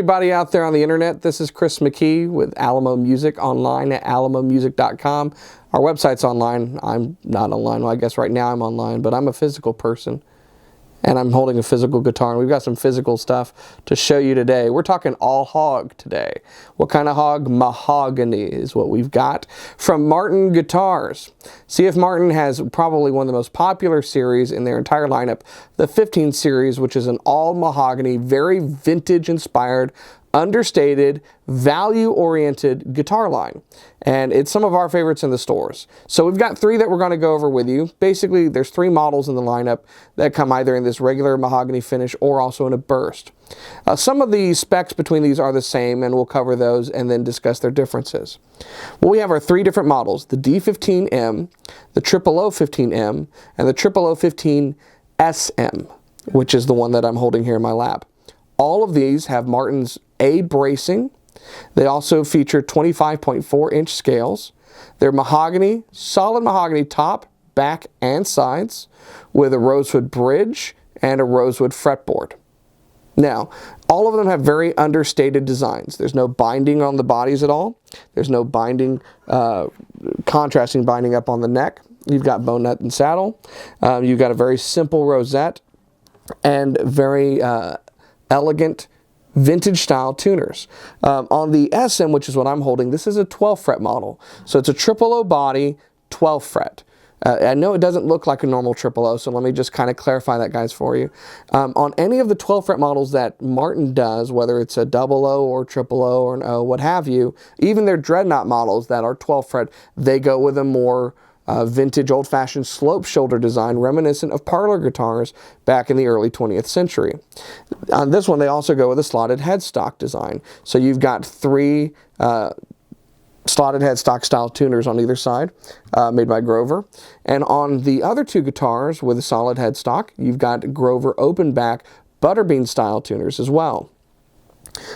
everybody out there on the internet. This is Chris McKee with Alamo Music, online at alamomusic.com. Our website's online. I'm not online. Well, I guess right now I'm online, but I'm a physical person. And I'm holding a physical guitar, and we've got some physical stuff to show you today. We're talking all hog today. What kind of hog? Mahogany is what we've got from Martin Guitars. CF Martin has probably one of the most popular series in their entire lineup, the 15 series, which is an all mahogany, very vintage inspired, understated, value-oriented guitar line. And it's some of our favorites in the stores. So we've got three that we're going to go over with you. Basically, there's three models in the lineup that come either in this regular mahogany finish or also in a burst. Some of the specs between these are the same, and we'll cover those and then discuss their differences. Well, we have our three different models, the D-15M, the 00015M, and the 00015SM, which is the one that I'm holding here in my lap. All of these have Martin's A bracing. They also feature 25.4-inch scales. They're mahogany, solid mahogany top, back, and sides with a rosewood bridge and a rosewood fretboard. Now, all of them have very understated designs. There's no binding on the bodies at all. There's no binding, contrasting binding up on the neck. You've got bone nut and saddle. You've got a very simple rosette and very elegant vintage style tuners. On the SM, which is what I'm holding, this is a 12 fret model. So it's a 000 body, 12 fret. I know it doesn't look like a normal 000, so let me just kind of clarify that, guys, for you. On any of the 12 fret models that Martin does, whether it's a 00 or 000 or an O, what have you, even their dreadnought models that are 12 fret, they go with a more vintage old-fashioned slope shoulder design reminiscent of parlor guitars back in the early 20th century. On this one, they also go with a slotted headstock design. So you've got three slotted headstock style tuners on either side, made by Grover. And on the other two guitars with a solid headstock, you've got Grover open back butterbean style tuners as well.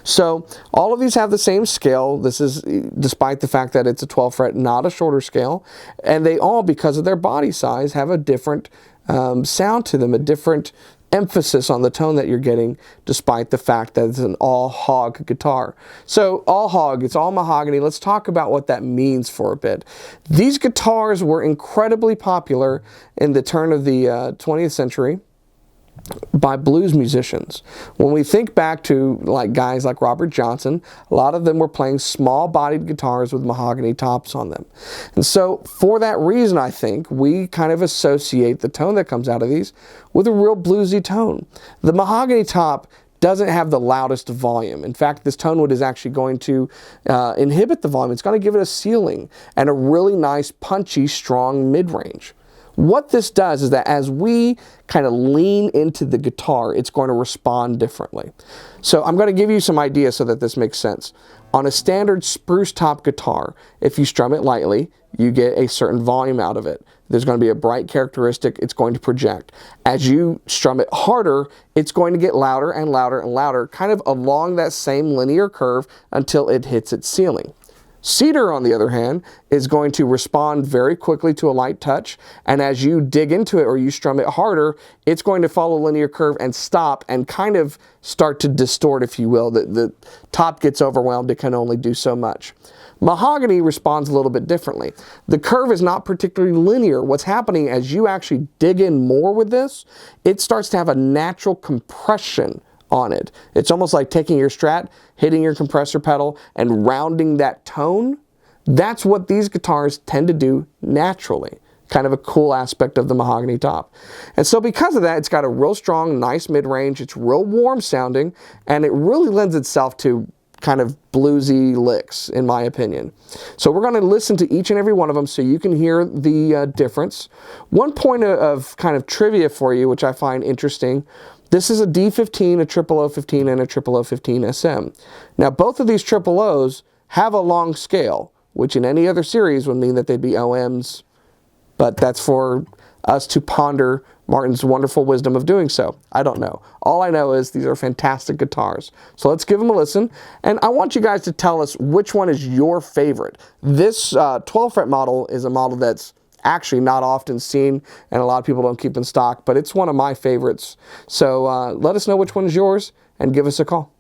So all of these have the same scale. This is despite the fact that it's a 12 fret, not a shorter scale. And they all, because of their body size, have a different sound to them, a different emphasis on the tone that you're getting, despite the fact that it's an all hog guitar. So all hog, it's all mahogany. Let's talk about what that means for a bit. These guitars were incredibly popular in the turn of the 20th century by blues musicians. When we think back to guys like Robert Johnson, a lot of them were playing small-bodied guitars with mahogany tops on them. And so for that reason, I think, we kind of associate the tone that comes out of these with a real bluesy tone. The mahogany top doesn't have the loudest volume. In fact, this tone wood is actually going to inhibit the volume. It's going to give it a ceiling and a really nice, punchy, strong mid-range. What this does is that as we kind of lean into the guitar, it's going to respond differently. So I'm going to give you some ideas so that this makes sense. On a standard spruce top guitar, if you strum it lightly, you get a certain volume out of it. There's going to be a bright characteristic, it's going to project. As you strum it harder, it's going to get louder and louder and louder, kind of along that same linear curve until it hits its ceiling. Cedar, on the other hand, is going to respond very quickly to a light touch, and as you dig into it or you strum it harder, it's going to follow a linear curve and stop and kind of start to distort, if you will. The top gets overwhelmed, it can only do so much. Mahogany responds a little bit differently. The curve is not particularly linear. What's happening as you actually dig in more with this, it starts to have a natural compression on it. It's almost like taking your Strat, hitting your compressor pedal, and rounding that tone. That's what these guitars tend to do naturally. Kind of a cool aspect of the mahogany top. And so because of that, it's got a real strong, nice mid-range. It's real warm sounding, and it really lends itself to kind of bluesy licks, in my opinion. So we're going to listen to each and every one of them so you can hear the difference. One point of kind of trivia for you, which I find interesting, this is a D-15, a 00015, and a 00015SM. Now, both of these 000s have a long scale, which in any other series would mean that they'd be OMs, but that's for us to ponder Martin's wonderful wisdom of doing so. I don't know. All I know is these are fantastic guitars. So let's give them a listen, and I want you guys to tell us which one is your favorite. This 12 fret model is a model that's actually not often seen, and a lot of people don't keep in stock, but it's one of my favorites. So let us know which one is yours and give us a call.